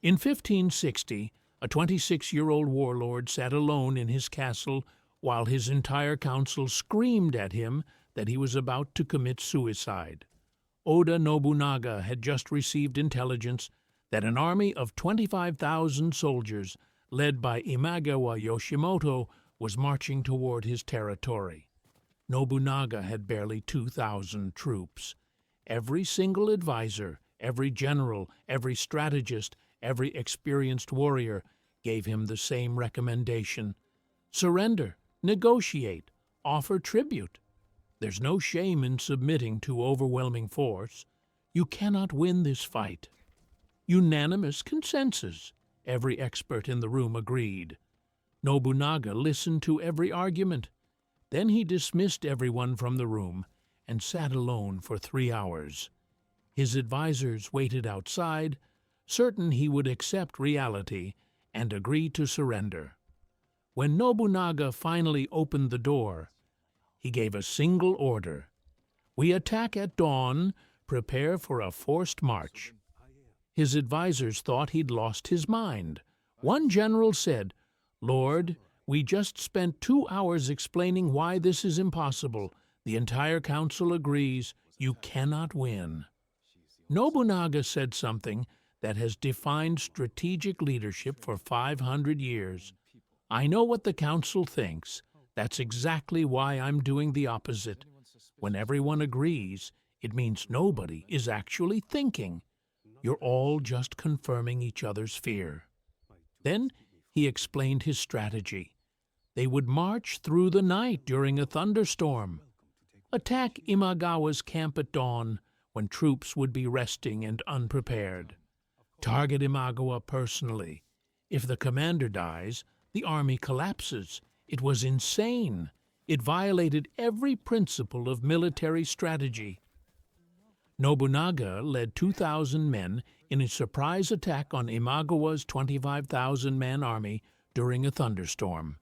In 1560, a 26-year-old warlord sat alone in his castle while his entire council screamed at him that he was about to commit suicide. Oda Nobunaga had just received intelligence that an army of 25,000 soldiers, led by Imagawa Yoshimoto, was marching toward his territory. Nobunaga had barely 2,000 troops. Every single advisor, every general, every strategist, every experienced warrior gave him the same recommendation: surrender, negotiate, offer tribute. There's no shame in submitting to overwhelming force. You cannot win this fight. Unanimous consensus. Every expert in the room agreed. Nobunaga listened to every argument. Then he dismissed everyone from the room and sat alone for 3 hours. His advisors waited outside, certain he would accept reality and agree to surrender. When Nobunaga finally opened the door, he gave a single order: "We attack at dawn, prepare for a forced march." His advisors thought he'd lost his mind. One general said, "Lord, we just spent 2 hours explaining why this is impossible. The entire council agrees. You cannot win." Nobunaga said something that has defined strategic leadership for 500 years. "I know what the council thinks. That's exactly why I'm doing the opposite. When everyone agrees, it means nobody is actually thinking. You're all just confirming each other's fear." Then he explained his strategy. They would march through the night during a thunderstorm, attack Imagawa's camp at dawn when troops would be resting and unprepared, target Imagawa personally. If the commander dies, the army collapses. It was insane. It violated every principle of military strategy. Nobunaga led 2,000 men in a surprise attack on Imagawa's 25,000-man army during a thunderstorm.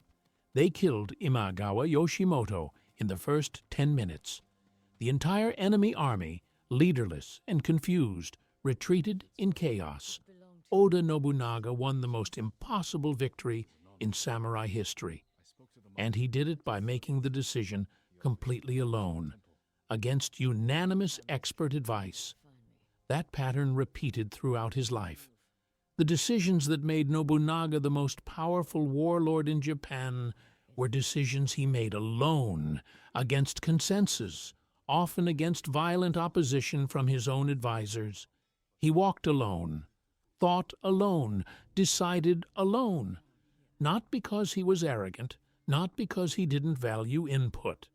They killed Imagawa Yoshimoto in the first 10 minutes. The entire enemy army, leaderless and confused, retreated in chaos. Oda Nobunaga won the most impossible victory in samurai history. And he did it by making the decision completely alone, against unanimous expert advice. That pattern repeated throughout his life. The decisions that made Nobunaga the most powerful warlord in Japan were decisions he made alone, against consensus, often against violent opposition from his own advisors. He walked alone, thought alone, decided alone, not because he was arrogant, not because he didn't value input,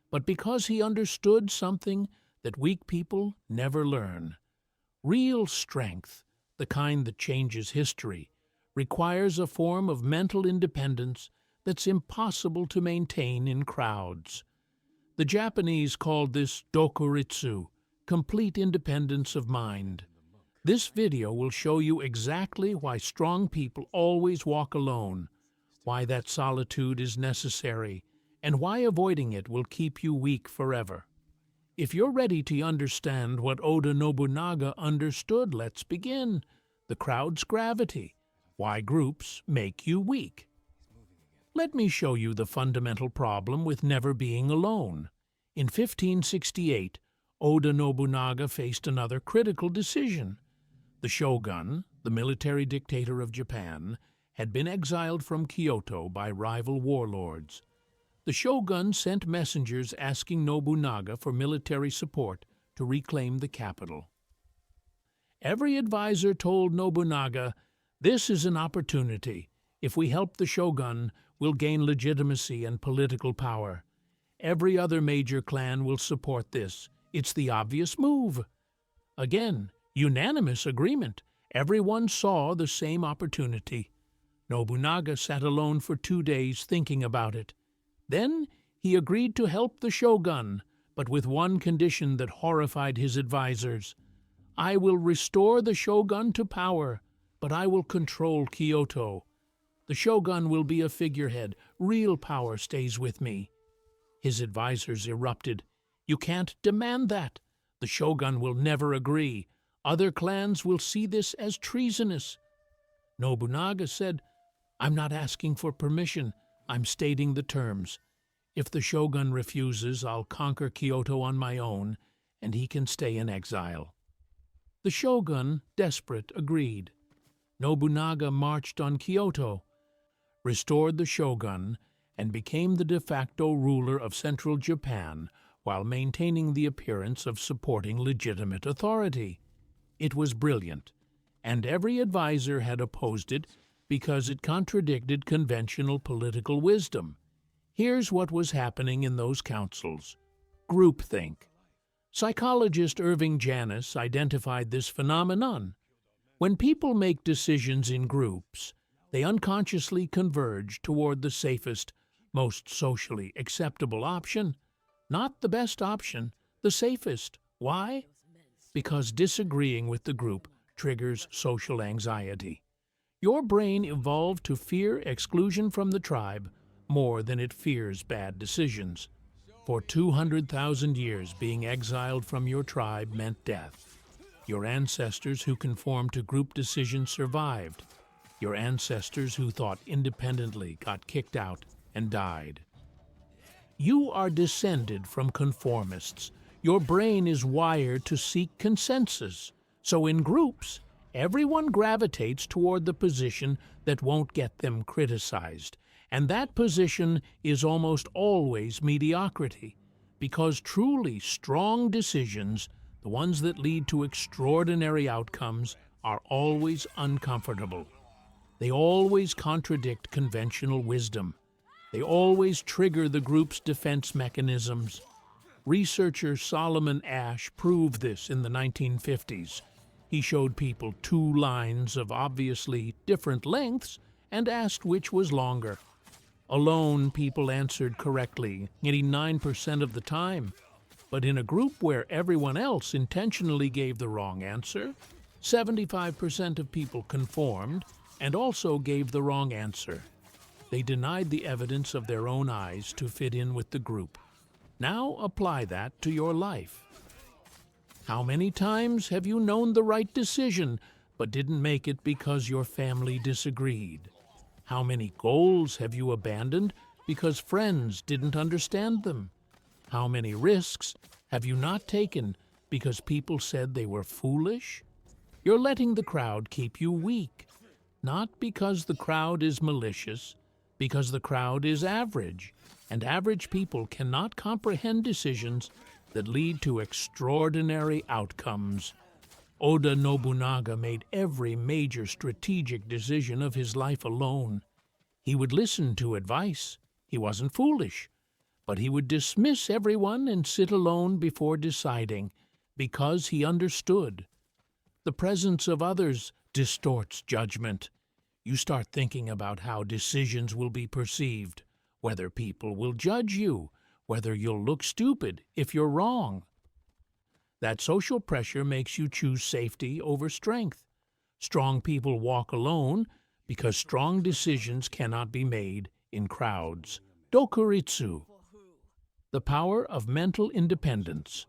but because he understood something that weak people never learn. Real strength, the kind that changes history, requires a form of mental independence that's impossible to maintain in crowds. The Japanese called this dokuritsu, complete independence of mind. This video will show you exactly why strong people always walk alone, why that solitude is necessary, and why avoiding it will keep you weak forever. If you're ready to understand what Oda Nobunaga understood, let's begin. The crowd's gravity, why groups make you weak. Let me show you the fundamental problem with never being alone. In 1568, Oda Nobunaga faced another critical decision. The shogun, the military dictator of Japan, had been exiled from Kyoto by rival warlords. The shogun sent messengers asking Nobunaga for military support to reclaim the capital. Every advisor told Nobunaga, "This is an opportunity. If we help the shogun, we'll gain legitimacy and political power. Every other major clan will support this. It's the obvious move." Again, unanimous agreement. Everyone saw the same opportunity. Nobunaga sat alone for 2 days thinking about it. Then he agreed to help the shogun, but with one condition that horrified his advisors. "I will restore the shogun to power, but I will control Kyoto. The shogun will be a figurehead. Real power stays with me." His advisors erupted. "You can't demand that. The shogun will never agree. Other clans will see this as treasonous. Nobunaga said, "I'm not asking for permission. I'm stating the terms. If the shogun refuses, I'll conquer Kyoto on my own, and he can stay in exile." The shogun, desperate, agreed. Nobunaga marched on Kyoto, restored the shogun, and became the de facto ruler of central Japan while maintaining the appearance of supporting legitimate authority. It was brilliant, and every advisor had opposed it because it contradicted conventional political wisdom. Here's what was happening in those councils. Groupthink. Psychologist Irving Janis identified this phenomenon. When people make decisions in groups, they unconsciously converge toward the safest, most socially acceptable option. Not the best option, the safest. Why? Because disagreeing with the group triggers social anxiety. Your brain evolved to fear exclusion from the tribe more than it fears bad decisions. For 200,000 years, being exiled from your tribe meant death. Your ancestors who conformed to group decisions survived. Your ancestors who thought independently got kicked out and died. You are descended from conformists. Your brain is wired to seek consensus. So in groups, everyone gravitates toward the position that won't get them criticized. And that position is almost always mediocrity, because truly strong decisions, the ones that lead to extraordinary outcomes, are always uncomfortable. They always contradict conventional wisdom. They always trigger the group's defense mechanisms. Researcher Solomon Asch proved this in the 1950s. He showed people two lines of obviously different lengths and asked which was longer. Alone, people answered correctly 89% of the time. But in a group where everyone else intentionally gave the wrong answer, 75% of people conformed and also gave the wrong answer. They denied the evidence of their own eyes to fit in with the group. Now apply that to your life. How many times have you known the right decision but didn't make it because your family disagreed? How many goals have you abandoned because friends didn't understand them? How many risks have you not taken because people said they were foolish? You're letting the crowd keep you weak, not because the crowd is malicious, because the crowd is average, and average people cannot comprehend decisions that lead to extraordinary outcomes. Oda Nobunaga made every major strategic decision of his life alone. He would listen to advice. He wasn't foolish. But he would dismiss everyone and sit alone before deciding, because he understood. The presence of others distorts judgment. You start thinking about how decisions will be perceived, whether people will judge you, whether you'll look stupid if you're wrong. That social pressure makes you choose safety over strength. Strong people walk alone because strong decisions cannot be made in crowds. Dokuritsu, the power of mental independence.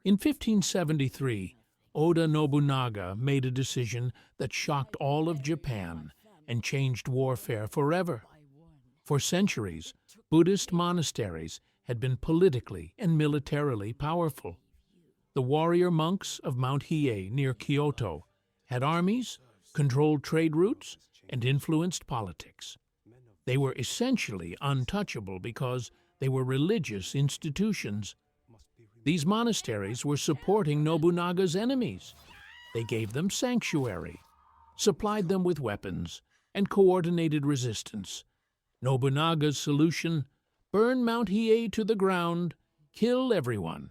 In 1573, Oda Nobunaga made a decision that shocked all of Japan and changed warfare forever. For centuries, Buddhist monasteries had been politically and militarily powerful. The warrior monks of Mount Hiei near Kyoto had armies, controlled trade routes, and influenced politics. They were essentially untouchable because they were religious institutions. These monasteries were supporting Nobunaga's enemies. They gave them sanctuary, supplied them with weapons, and coordinated resistance. Nobunaga's solution: burn Mount Hiei to the ground, kill everyone.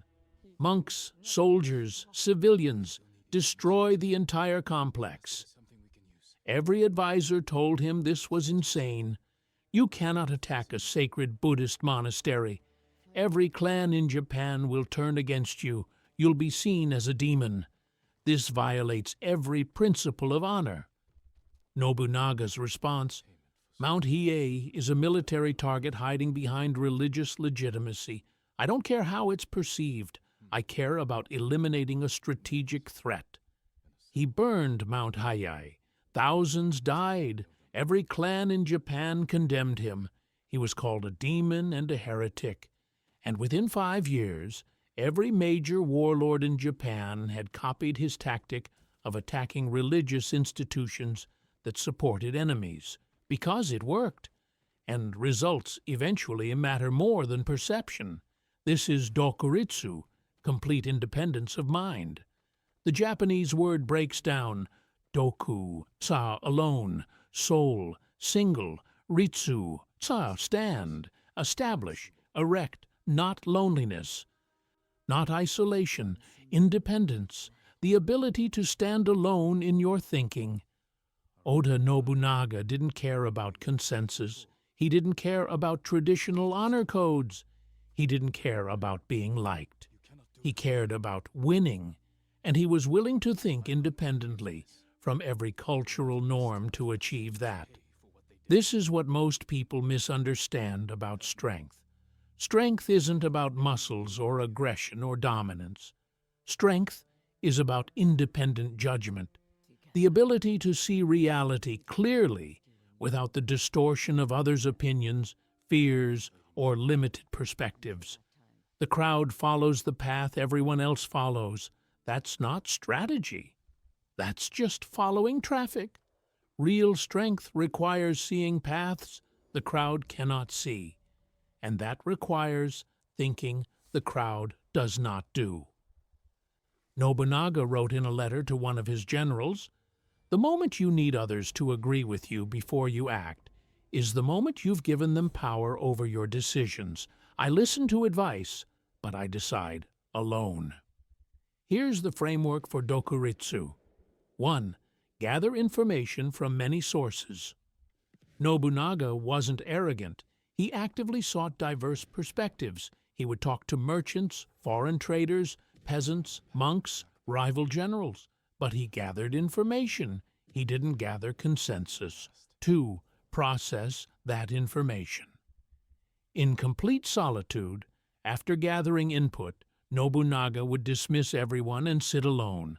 Monks, soldiers, civilians, destroy the entire complex. Every advisor told him this was insane. You cannot attack a sacred Buddhist monastery. Every clan in Japan will turn against you. You'll be seen as a demon. This violates every principle of honor. Nobunaga's response: Mount Hiei is a military target hiding behind religious legitimacy. I don't care how it's perceived. I care about eliminating a strategic threat. He burned Mount Hayai. Thousands died. Every clan in Japan condemned him. He was called a demon and a heretic. And within 5 years, every major warlord in Japan had copied his tactic of attacking religious institutions that supported enemies, because it worked. And results eventually matter more than perception. This is dokuritsu, complete independence of mind. The Japanese word breaks down doku, sa, alone, soul, single, ritsu, sa, stand, establish, erect, not loneliness, not isolation, independence, the ability to stand alone in your thinking. Oda Nobunaga didn't care about consensus. He didn't care about traditional honor codes. He didn't care about being liked. He cared about winning, and he was willing to think independently from every cultural norm to achieve that. This is what most people misunderstand about strength. Strength isn't about muscles or aggression or dominance. Strength is about independent judgment, the ability to see reality clearly without the distortion of others' opinions, fears, or limited perspectives. The crowd follows the path everyone else follows. That's not strategy. That's just following traffic. Real strength requires seeing paths the crowd cannot see, and that requires thinking the crowd does not do. Nobunaga wrote in a letter to one of his generals, "The moment you need others to agree with you before you act is the moment you've given them power over your decisions. I listen to advice, but I decide alone." Here's the framework for dokuritsu. 1. Gather information from many sources. Nobunaga wasn't arrogant. He actively sought diverse perspectives. He would talk to merchants, foreign traders, peasants, monks, rival generals. But he gathered information. He didn't gather consensus. 2. Process that information. In complete solitude, after gathering input, Nobunaga would dismiss everyone and sit alone.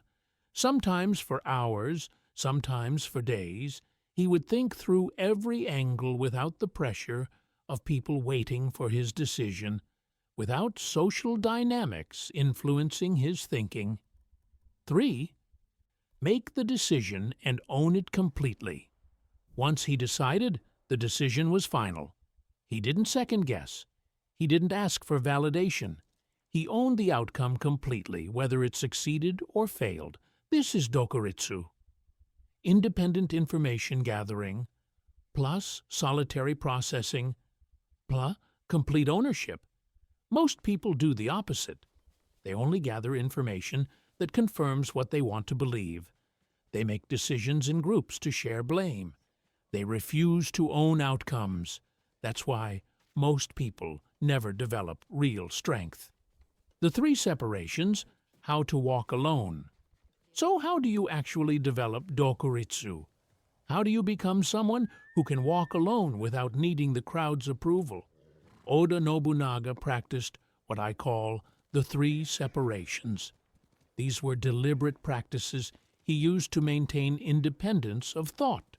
Sometimes for hours, sometimes for days, he would think through every angle without the pressure of people waiting for his decision, without social dynamics influencing his thinking. 3. Make the decision and own it completely. Once he decided, the decision was final. He didn't second-guess. He didn't ask for validation. He owned the outcome completely, whether it succeeded or failed. This is dokuritsu. Independent information gathering, plus solitary processing, plus complete ownership. Most people do the opposite. They only gather information that confirms what they want to believe. They make decisions in groups to share blame. They refuse to own outcomes. That's why most people never develop real strength. The 3 separations: how to walk alone. So how do you actually develop dokuritsu? How do you become someone who can walk alone without needing the crowd's approval? Oda Nobunaga practiced what I call the 3 separations. These were deliberate practices he used to maintain independence of thought.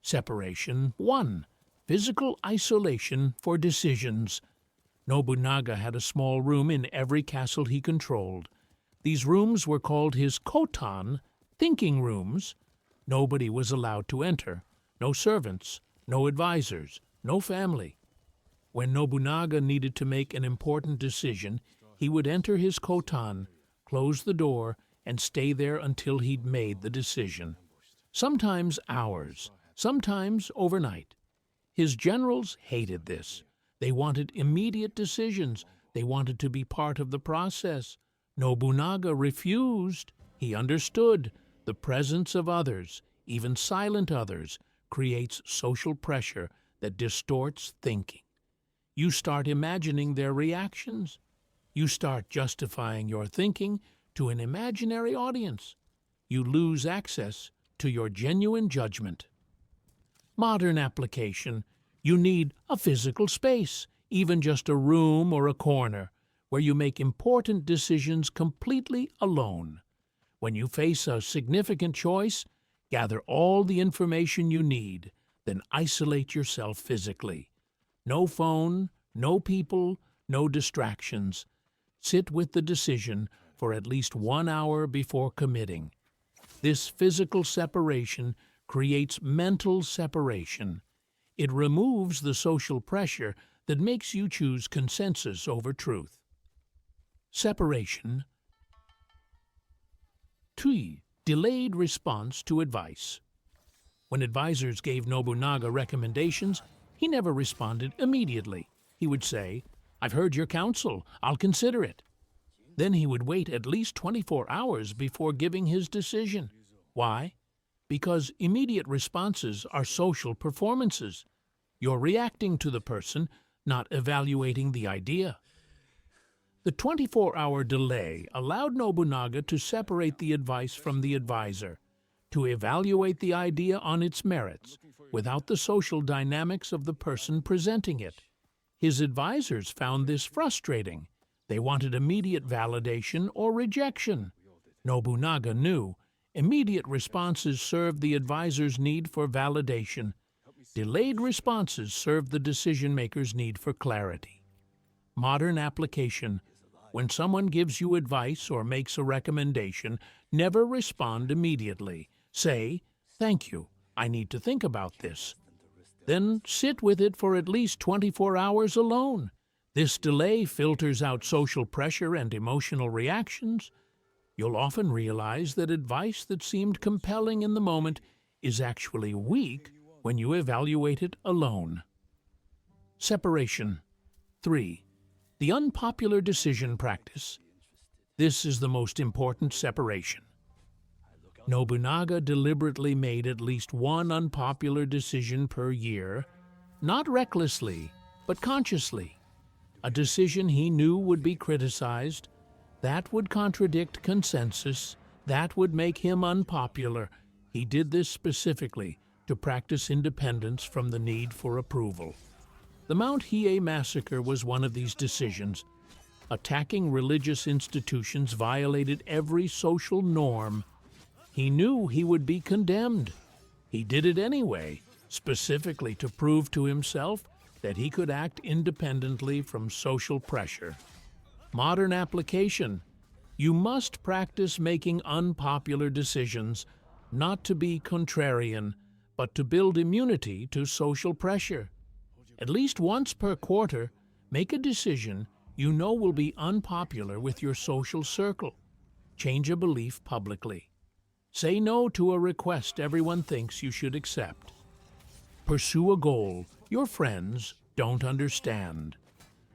Separation 1. Physical isolation for decisions. Nobunaga had a small room in every castle he controlled. These rooms were called his kotan, thinking rooms. Nobody was allowed to enter. No servants, no advisors, no family. When Nobunaga needed to make an important decision, he would enter his kotan, close the door, and stay there until he'd made the decision. Sometimes hours, sometimes overnight. His generals hated this. They wanted immediate decisions. They wanted to be part of the process. Nobunaga refused. He understood the presence of others, even silent others, creates social pressure that distorts thinking. You start imagining their reactions. You start justifying your thinking to an imaginary audience. You lose access to your genuine judgment. Modern application: you need a physical space, even just a room or a corner, where you make important decisions completely alone. When you face a significant choice, gather all the information you need, then isolate yourself physically. No phone, no people, no distractions. Sit with the decision for at least 1 hour before committing. This physical separation creates mental separation. It removes the social pressure that makes you choose consensus over truth. Separation. Tui, delayed response to advice. When advisors gave Nobunaga recommendations, he never responded immediately. He would say, "I've heard your counsel, I'll consider it." Then he would wait at least 24 hours before giving his decision. Why? Because immediate responses are social performances. You're reacting to the person, not evaluating the idea. The 24-hour delay allowed Nobunaga to separate the advice from the advisor, to evaluate the idea on its merits, without the social dynamics of the person presenting it. His advisors found this frustrating. They wanted immediate validation or rejection. Nobunaga knew immediate responses served the advisor's need for validation. Delayed responses served the decision-maker's need for clarity. Modern application. When someone gives you advice or makes a recommendation, never respond immediately. Say, "Thank you, I need to think about this." Then sit with it for at least 24 hours alone. This delay filters out social pressure and emotional reactions. You'll often realize that advice that seemed compelling in the moment is actually weak when you evaluate it alone. Separation. 3. The unpopular decision practice. This is the most important separation. Nobunaga deliberately made at least one unpopular decision per year, not recklessly, but consciously. A decision he knew would be criticized, that would contradict consensus, that would make him unpopular. He did this specifically to practice independence from the need for approval. The Mount Hiei massacre was one of these decisions. Attacking religious institutions violated every social norm. He knew he would be condemned. He did it anyway, specifically to prove to himself that he could act independently from social pressure. Modern application. You must practice making unpopular decisions, not to be contrarian, but to build immunity to social pressure. At least once per quarter, make a decision you know will be unpopular with your social circle. Change a belief publicly. Say no to a request everyone thinks you should accept. Pursue a goal your friends don't understand.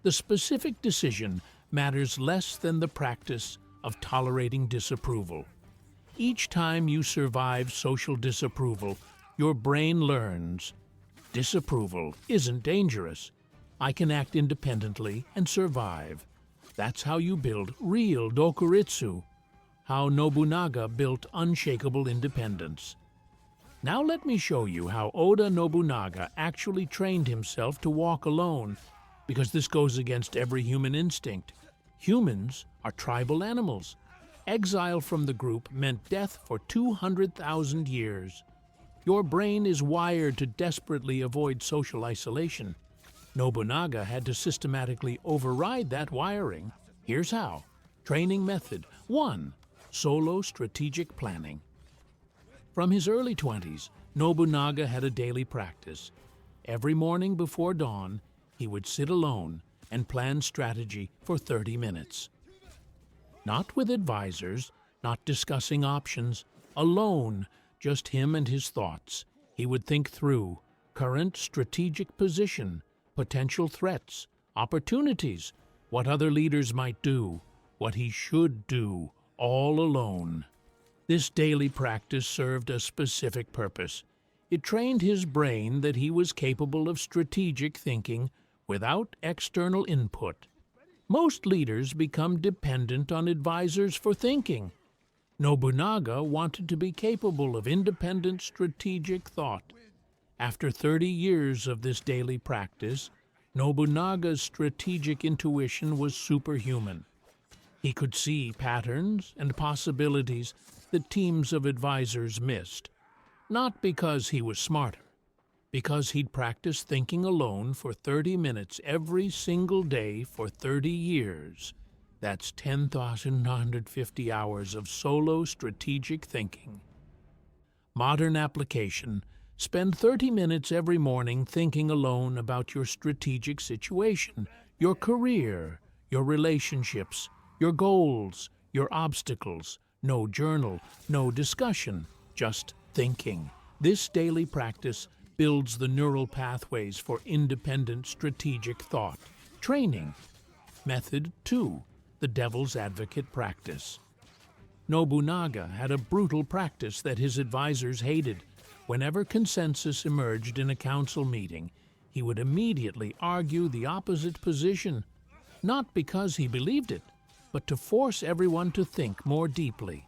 The specific decision matters less than the practice of tolerating disapproval. Each time you survive social disapproval, your brain learns, disapproval isn't dangerous. I can act independently and survive. That's how you build real dokuritsu, how Nobunaga built unshakable independence. Now let me show you how Oda Nobunaga actually trained himself to walk alone, because this goes against every human instinct. Humans are tribal animals. Exile from the group meant death for 200,000 years. Your brain is wired to desperately avoid social isolation. Nobunaga had to systematically override that wiring. Here's how. Training method. 1. Solo strategic planning. From his early 20s, Nobunaga had a daily practice. Every morning before dawn, he would sit alone and plan strategy for 30 minutes. Not with advisors, not discussing options, alone, just him and his thoughts. He would think through current strategic position, potential threats, opportunities, what other leaders might do, what he should do, all alone. This daily practice served a specific purpose. It trained his brain that he was capable of strategic thinking without external input. Most leaders become dependent on advisors for thinking. Nobunaga wanted to be capable of independent strategic thought. After 30 years of this daily practice, Nobunaga's strategic intuition was superhuman. He could see patterns and possibilities that teams of advisors missed, not because he was smarter, because he'd practiced thinking alone for 30 minutes every single day for 30 years. That's 10,950 hours of solo strategic thinking. Modern application: spend 30 minutes every morning thinking alone about your strategic situation, your career, your relationships, your goals, your obstacles. No journal, no discussion, just thinking. This daily practice builds the neural pathways for independent strategic thought. Training. Method 2. The devil's advocate practice. Nobunaga had a brutal practice that his advisors hated. Whenever consensus emerged in a council meeting, he would immediately argue the opposite position, not because he believed it, but to force everyone to think more deeply.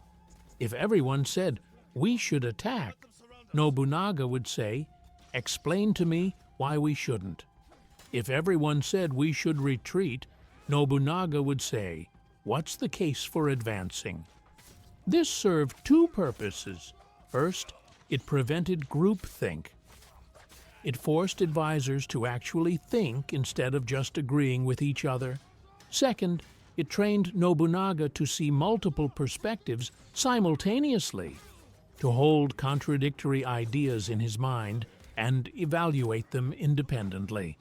If everyone said, "We should attack," Nobunaga would say, "Explain to me why we shouldn't." If everyone said we should retreat, Nobunaga would say, "What's the case for advancing?" This served two purposes. First, it prevented groupthink. It forced advisors to actually think instead of just agreeing with each other. Second, it trained Nobunaga to see multiple perspectives simultaneously, to hold contradictory ideas in his mind and evaluate them independently.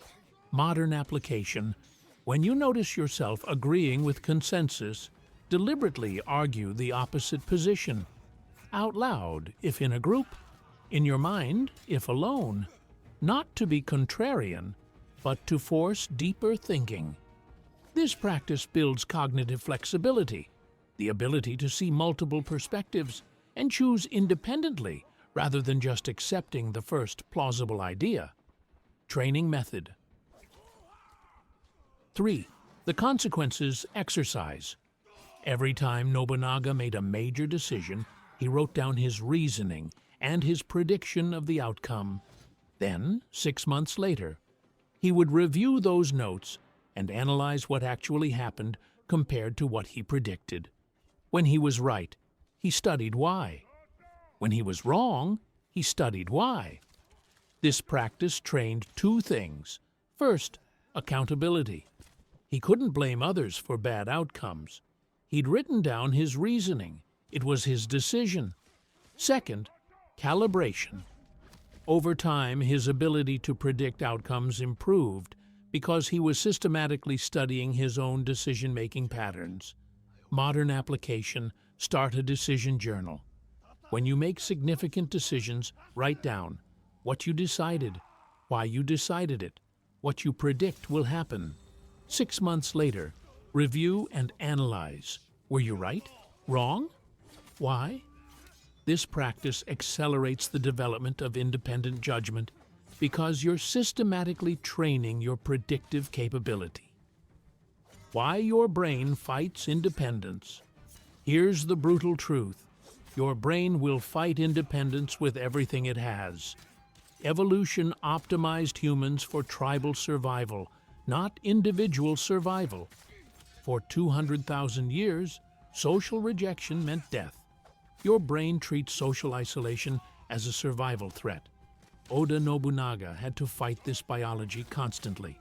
Modern application: when you notice yourself agreeing with consensus, deliberately argue the opposite position. Out loud, if in a group; in your mind, if alone. Not to be contrarian, but to force deeper thinking. This practice builds cognitive flexibility, the ability to see multiple perspectives and choose independently rather than just accepting the first plausible idea. Training method. 3. The consequences exercise. Every time Nobunaga made a major decision, he wrote down his reasoning and his prediction of the outcome. Then, 6 months later, he would review those notes and analyze what actually happened compared to what he predicted. When he was right, he studied why. When he was wrong, he studied why. This practice trained two things. First, accountability. He couldn't blame others for bad outcomes. He'd written down his reasoning. It was his decision. Second, calibration. Over time, his ability to predict outcomes improved because he was systematically studying his own decision-making patterns. Modern application: start a decision journal. When you make significant decisions, write down what you decided, why you decided it, what you predict will happen. 6 months later, review and analyze. Were you right? Wrong? Why? This practice accelerates the development of independent judgment because you're systematically training your predictive capability. Why your brain fights independence. Here's the brutal truth: your brain will fight independence with everything it has. Evolution optimized humans for tribal survival, not individual survival. For 200,000 years, social rejection meant death. Your brain treats social isolation as a survival threat. Oda Nobunaga had to fight this biology constantly.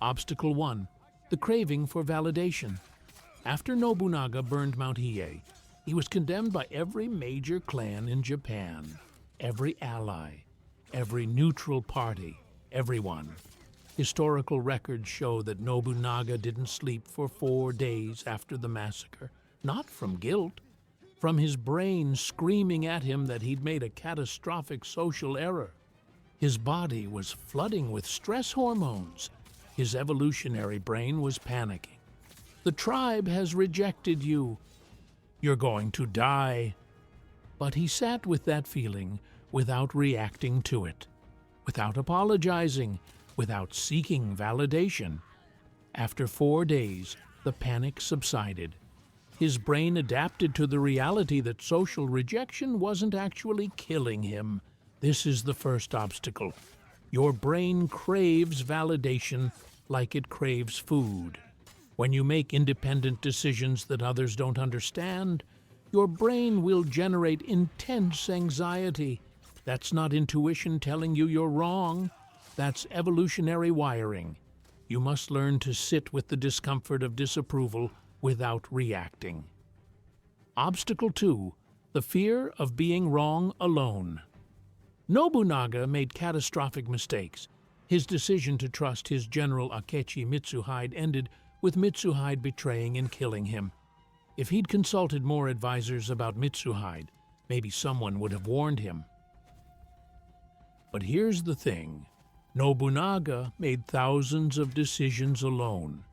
Obstacle 1: the craving for validation. After Nobunaga burned Mount Hiei, he was condemned by every major clan in Japan, every ally, every neutral party, everyone. Historical records show that Nobunaga didn't sleep for 4 days after the massacre, not from guilt, from his brain screaming at him that he'd made a catastrophic social error. His body was flooding with stress hormones. His evolutionary brain was panicking. The tribe has rejected you. You're going to die. But he sat with that feeling without reacting to it, without apologizing, without seeking validation. After 4 days, the panic subsided. His brain adapted to the reality that social rejection wasn't actually killing him. This is the first obstacle. Your brain craves validation like it craves food. When you make independent decisions that others don't understand, your brain will generate intense anxiety. That's not intuition telling you you're wrong. That's evolutionary wiring. You must learn to sit with the discomfort of disapproval without reacting. Obstacle 2. The fear of being wrong alone. Nobunaga made catastrophic mistakes. His decision to trust his general Akechi Mitsuhide ended with Mitsuhide betraying and killing him. If he'd consulted more advisors about Mitsuhide, maybe someone would have warned him. But here's the thing. Nobunaga made thousands of decisions alone.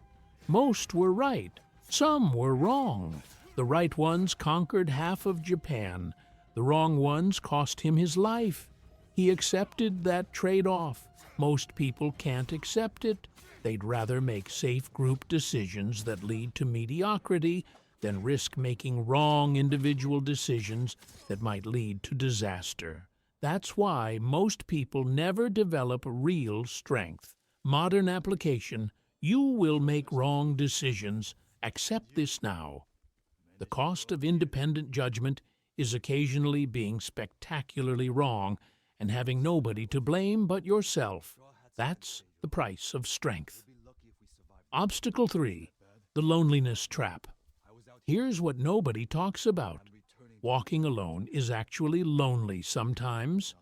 Most were right. Some were wrong. The right ones conquered half of Japan. The wrong ones cost him his life. He accepted that trade-off. Most people can't accept it. They'd rather make safe group decisions that lead to mediocrity than risk making wrong individual decisions that might lead to disaster. That's why most people never develop real strength. Modern application: you will make wrong decisions. Accept this now. The cost of independent judgment is occasionally being spectacularly wrong and having nobody to blame but yourself. That's the price of strength. Obstacle 3. The loneliness trap. Here's what nobody talks about. Walking alone is actually lonely sometimes.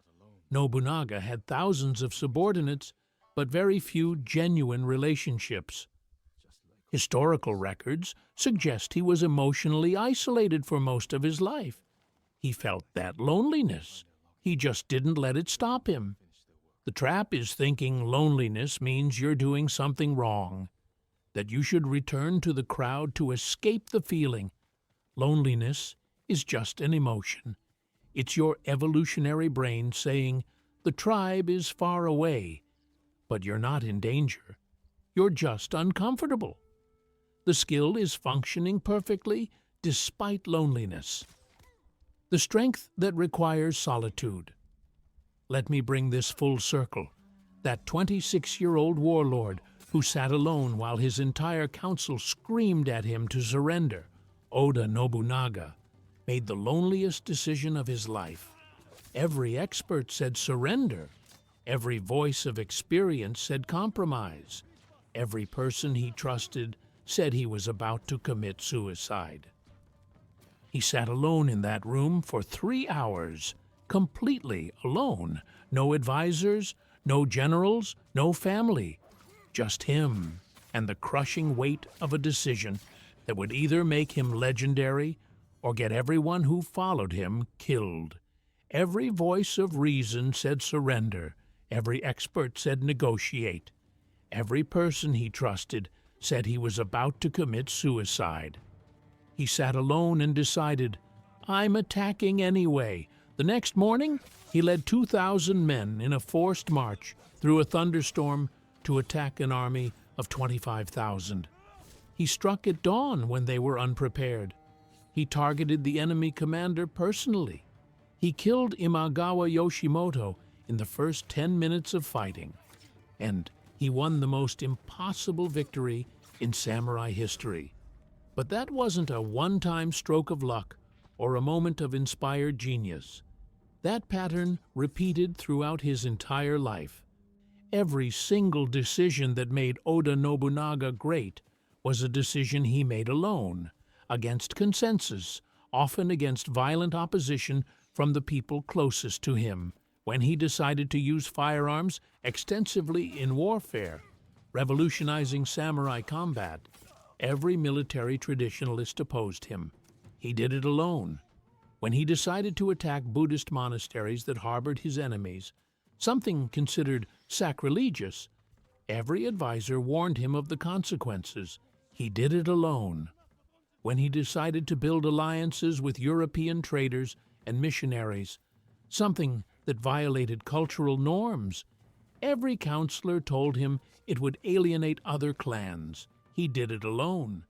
Nobunaga had thousands of subordinates, but very few genuine relationships. Historical records suggest he was emotionally isolated for most of his life. He felt that loneliness. He just didn't let it stop him. The trap is thinking loneliness means you're doing something wrong, that you should return to the crowd to escape the feeling. Loneliness is just an emotion. It's your evolutionary brain saying, the tribe is far away, but you're not in danger. You're just uncomfortable. The skill is functioning perfectly despite loneliness. The strength that requires solitude. Let me bring this full circle. That 26-year-old warlord who sat alone while his entire council screamed at him to surrender, Oda Nobunaga, made the loneliest decision of his life. Every expert said surrender. Every voice of experience said compromise. Every person he trusted said he was about to commit suicide. He sat alone in that room for 3 hours, completely alone. No advisors, no generals, no family. Just him and the crushing weight of a decision that would either make him legendary or get everyone who followed him killed. Every voice of reason said surrender. Every expert said negotiate. Every person he trusted said he was about to commit suicide. He sat alone and decided, I'm attacking anyway. The next morning, he led 2,000 men in a forced march through a thunderstorm to attack an army of 25,000. He struck at dawn when they were unprepared. He targeted the enemy commander personally. He killed Imagawa Yoshimoto in the first 10 minutes of fighting. And he won the most impossible victory in samurai history. But that wasn't a one-time stroke of luck or a moment of inspired genius. That pattern repeated throughout his entire life. Every single decision that made Oda Nobunaga great was a decision he made alone, against consensus, often against violent opposition from the people closest to him. When he decided to use firearms extensively in warfare, revolutionizing samurai combat, every military traditionalist opposed him. He did it alone. When he decided to attack Buddhist monasteries that harbored his enemies, something considered sacrilegious, every advisor warned him of the consequences. He did it alone. When he decided to build alliances with European traders and missionaries, something that violated cultural norms, every counselor told him it would alienate other clans. He did it alone.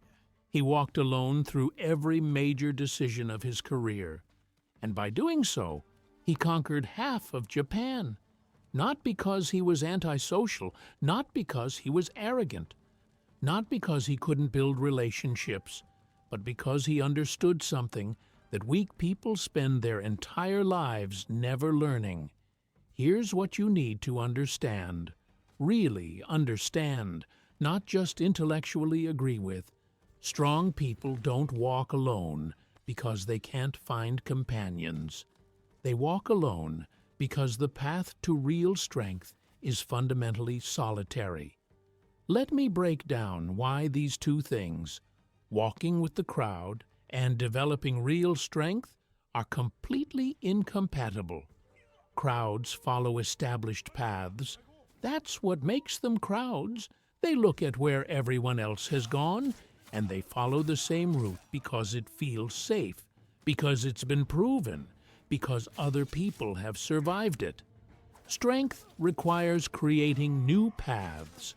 He walked alone through every major decision of his career. And by doing so, he conquered half of Japan. Not because he was antisocial, not because he was arrogant, not because he couldn't build relationships, but because he understood something that weak people spend their entire lives never learning. Here's what you need to understand. Really understand, not just intellectually agree with. Strong people don't walk alone because they can't find companions. They walk alone because the path to real strength is fundamentally solitary. Let me break down why these two things, walking with the crowd and developing real strength, are completely incompatible. Crowds follow established paths. That's what makes them crowds. They look at where everyone else has gone, and they follow the same route because it feels safe, because it's been proven, because other people have survived it. Strength requires creating new paths,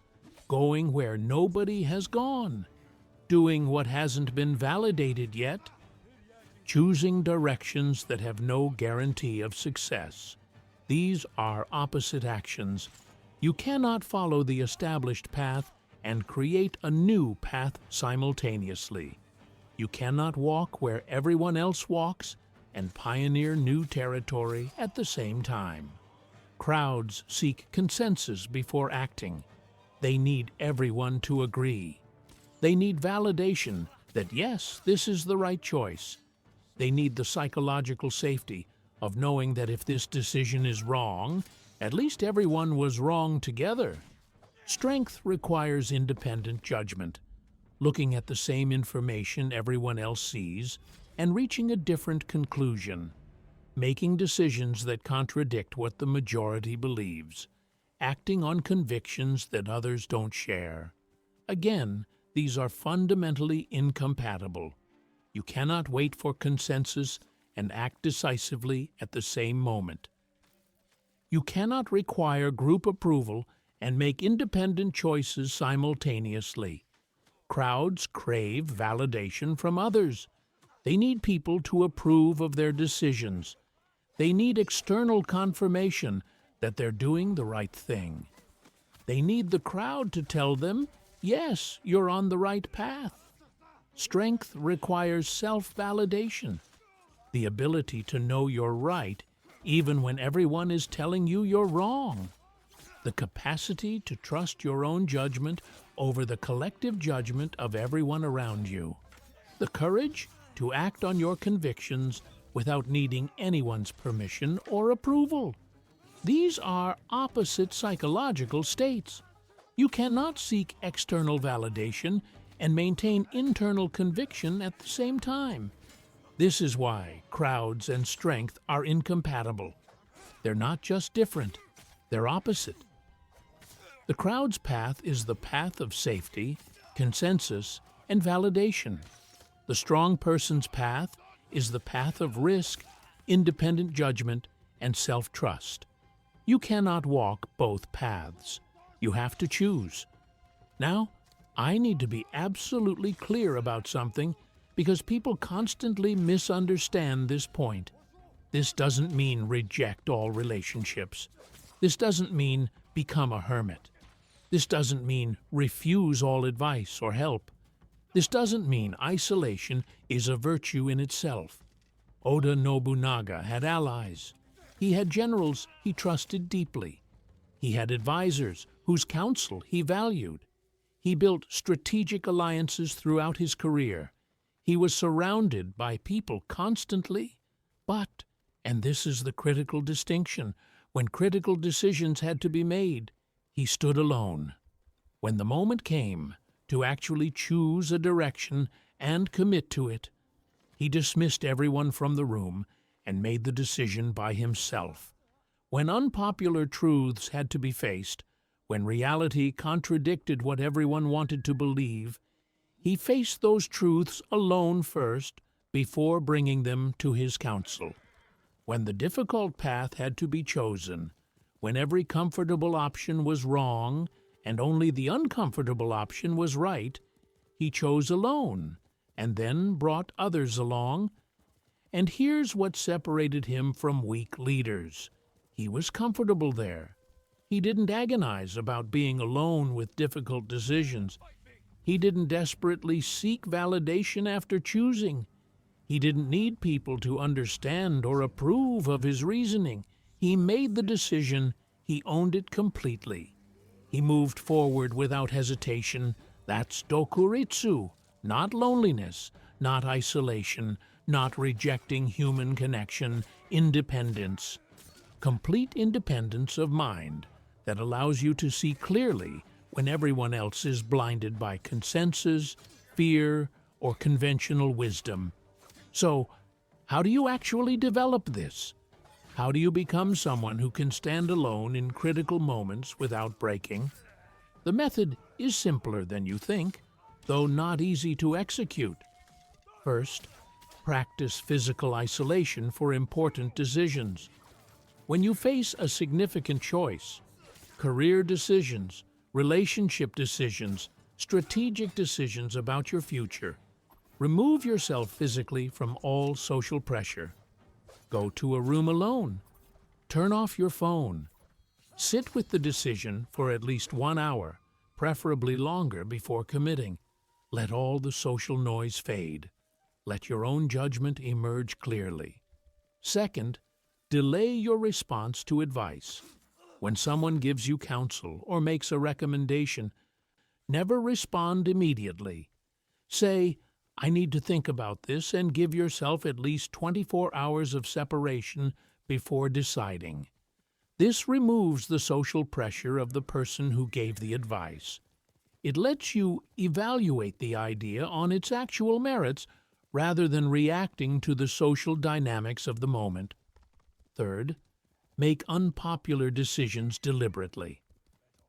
going where nobody has gone, doing what hasn't been validated yet, choosing directions that have no guarantee of success. These are opposite actions. You cannot follow the established path and create a new path simultaneously. You cannot walk where everyone else walks and pioneer new territory at the same time. Crowds seek consensus before acting. They need everyone to agree. They need validation that, yes, this is the right choice. They need the psychological safety of knowing that if this decision is wrong, at least everyone was wrong together. Strength requires independent judgment, looking at the same information everyone else sees and reaching a different conclusion, making decisions that contradict what the majority believes, acting on convictions that others don't share. Again, these are fundamentally incompatible. You cannot wait for consensus and act decisively at the same moment. You cannot require group approval and make independent choices simultaneously. Crowds crave validation from others. They need people to approve of their decisions. They need external confirmation that they're doing the right thing. They need the crowd to tell them, yes, you're on the right path. Strength requires self-validation, the ability to know you're right even when everyone is telling you you're wrong, the capacity to trust your own judgment over the collective judgment of everyone around you, the courage to act on your convictions without needing anyone's permission or approval. These are opposite psychological states. You cannot seek external validation and maintain internal conviction at the same time. This is why crowds and strength are incompatible. They're not just different, they're opposite. The crowd's path is the path of safety, consensus, and validation. The strong person's path is the path of risk, independent judgment, and self-trust. You cannot walk both paths. You have to choose. Now, I need to be absolutely clear about something because people constantly misunderstand this point. This doesn't mean reject all relationships. This doesn't mean become a hermit. This doesn't mean refuse all advice or help. This doesn't mean isolation is a virtue in itself. Oda Nobunaga had allies. He had generals he trusted deeply. He had advisors whose counsel he valued. He built strategic alliances throughout his career. He was surrounded by people constantly, but, and this is the critical distinction, when critical decisions had to be made, he stood alone. When the moment came to actually choose a direction and commit to it, he dismissed everyone from the room and made the decision by himself. When unpopular truths had to be faced, when reality contradicted what everyone wanted to believe, he faced those truths alone first before bringing them to his council. When the difficult path had to be chosen, when every comfortable option was wrong and only the uncomfortable option was right, he chose alone and then brought others along. And here's what separated him from weak leaders. He was comfortable there. He didn't agonize about being alone with difficult decisions. He didn't desperately seek validation after choosing. He didn't need people to understand or approve of his reasoning. He made the decision. He owned it completely. He moved forward without hesitation. That's dokuritsu, not loneliness, not isolation, not rejecting human connection, independence. Complete independence of mind that allows you to see clearly when everyone else is blinded by consensus, fear, or conventional wisdom. So, how do you actually develop this? How do you become someone who can stand alone in critical moments without breaking? The method is simpler than you think, though not easy to execute. First, practice physical isolation for important decisions. When you face a significant choice, career decisions, relationship decisions, strategic decisions about your future, remove yourself physically from all social pressure. Go to a room alone. Turn off your phone. Sit with the decision for at least 1 hour, preferably longer, before committing. Let all the social noise fade. Let your own judgment emerge clearly. Second, delay your response to advice. When someone gives you counsel or makes a recommendation, never respond immediately. Say, "I need to think about this," and give yourself at least 24 hours of separation before deciding. This removes the social pressure of the person who gave the advice. It lets you evaluate the idea on its actual merits rather than reacting to the social dynamics of the moment. Third, make unpopular decisions deliberately.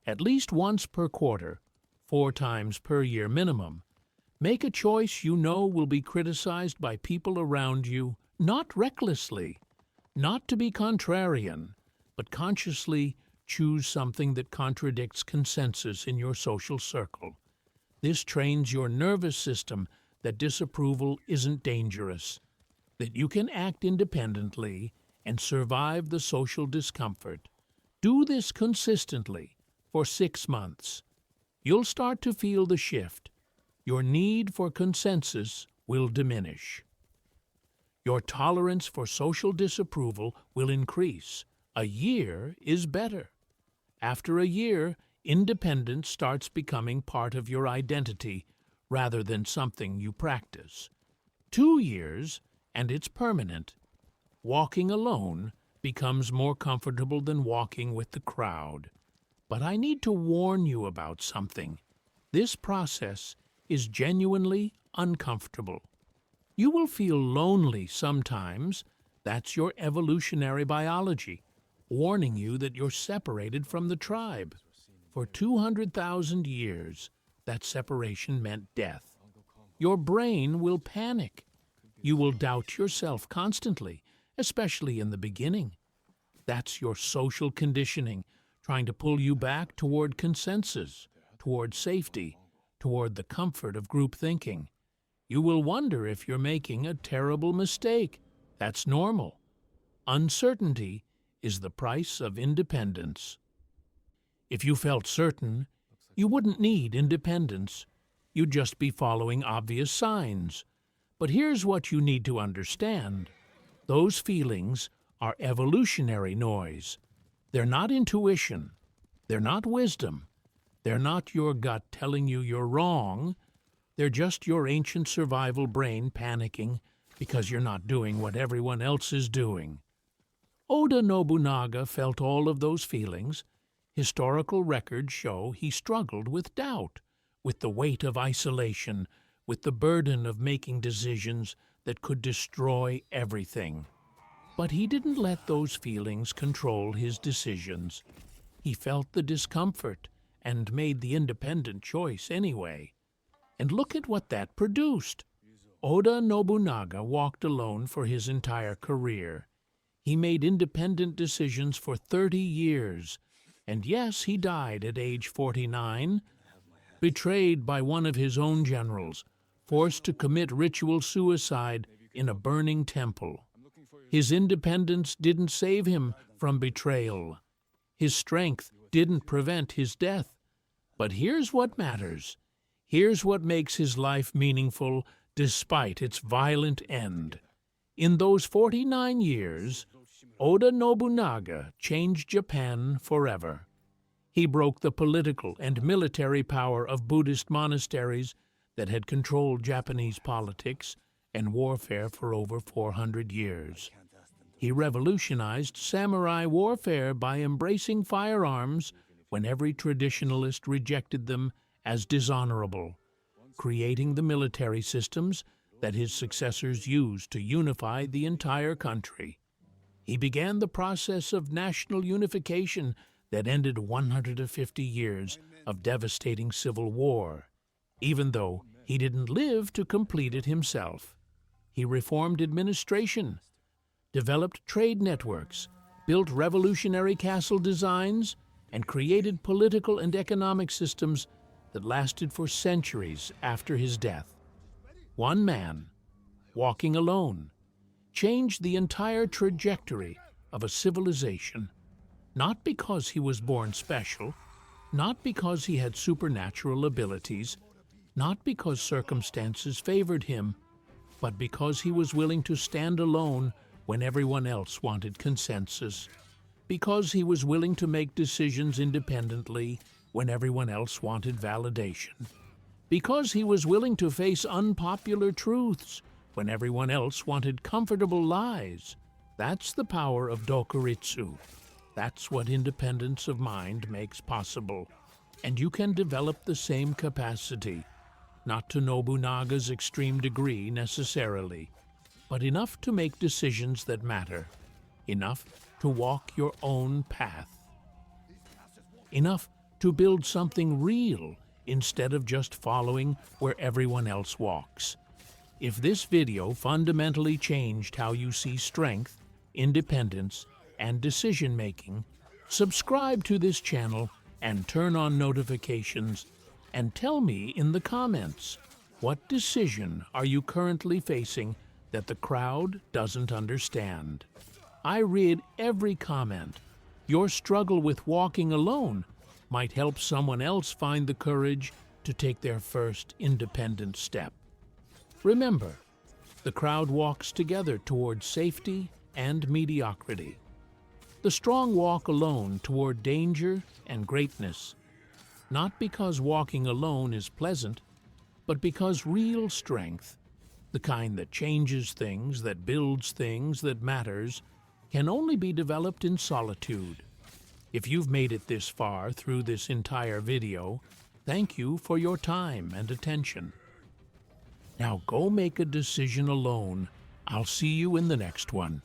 At least once per quarter, 4 times per year minimum. Make a choice you know will be criticized by people around you, not recklessly, not to be contrarian, but consciously choose something that contradicts consensus in your social circle. This trains your nervous system that disapproval isn't dangerous, that you can act independently and survive the social discomfort. Do this consistently for 6 months. You'll start to feel the shift. Your need for consensus will diminish. Your tolerance for social disapproval will increase. A year is better. After a year, independence starts becoming part of your identity rather than something you practice. 2 years, and it's permanent. Walking alone becomes more comfortable than walking with the crowd. But I need to warn you about something. This process is genuinely uncomfortable. You will feel lonely sometimes. That's your evolutionary biology, warning you that you're separated from the tribe. For 200,000 years, that separation meant death. Your brain will panic. You will doubt yourself constantly, especially in the beginning. That's your social conditioning, trying to pull you back toward consensus, toward safety, toward the comfort of group thinking. You will wonder if you're making a terrible mistake. That's normal. Uncertainty is the price of independence. If you felt certain, you wouldn't need independence. You'd just be following obvious signs. But here's what you need to understand. Those feelings are evolutionary noise. They're not intuition. They're not wisdom. They're not your gut telling you you're wrong. They're just your ancient survival brain panicking because you're not doing what everyone else is doing. Oda Nobunaga felt all of those feelings. Historical records show he struggled with doubt, with the weight of isolation, with the burden of making decisions that could destroy everything. But he didn't let those feelings control his decisions. He felt the discomfort and made the independent choice anyway. And look at what that produced. Oda Nobunaga walked alone for his entire career. He made independent decisions for 30 years. And yes, he died at age 49, betrayed by one of his own generals, forced to commit ritual suicide in a burning temple. His independence didn't save him from betrayal. His strength didn't prevent his death. But here's what matters. Here's what makes his life meaningful despite its violent end. In those 49 years, Oda Nobunaga changed Japan forever. He broke the political and military power of Buddhist monasteries that had controlled Japanese politics and warfare for over 400 years. He revolutionized samurai warfare by embracing firearms when every traditionalist rejected them as dishonorable, creating the military systems that his successors used to unify the entire country. He began the process of national unification that ended 150 years of devastating civil war, even though he didn't live to complete it himself. He reformed administration, developed trade networks, built revolutionary castle designs, and created political and economic systems that lasted for centuries after his death. One man, walking alone, changed the entire trajectory of a civilization, not because he was born special, not because he had supernatural abilities, not because circumstances favored him, but because he was willing to stand alone when everyone else wanted consensus, because he was willing to make decisions independently when everyone else wanted validation, because he was willing to face unpopular truths when everyone else wanted comfortable lies. That's the power of Dokuritsu. That's what independence of mind makes possible. And you can develop the same capacity, not to Nobunaga's extreme degree necessarily, but enough to make decisions that matter, enough to walk your own path, enough to build something real instead of just following where everyone else walks. If this video fundamentally changed how you see strength, independence, and decision-making, subscribe to this channel and turn on notifications, and tell me in the comments, what decision are you currently facing that the crowd doesn't understand? I read every comment. Your struggle with walking alone might help someone else find the courage to take their first independent step. Remember, the crowd walks together towards safety and mediocrity. The strong walk alone toward danger and greatness, not because walking alone is pleasant, but because real strength, the kind that changes things, that builds things, that matters, can only be developed in solitude. If you've made it this far through this entire video, thank you for your time and attention. Now go make a decision alone. I'll see you in the next one.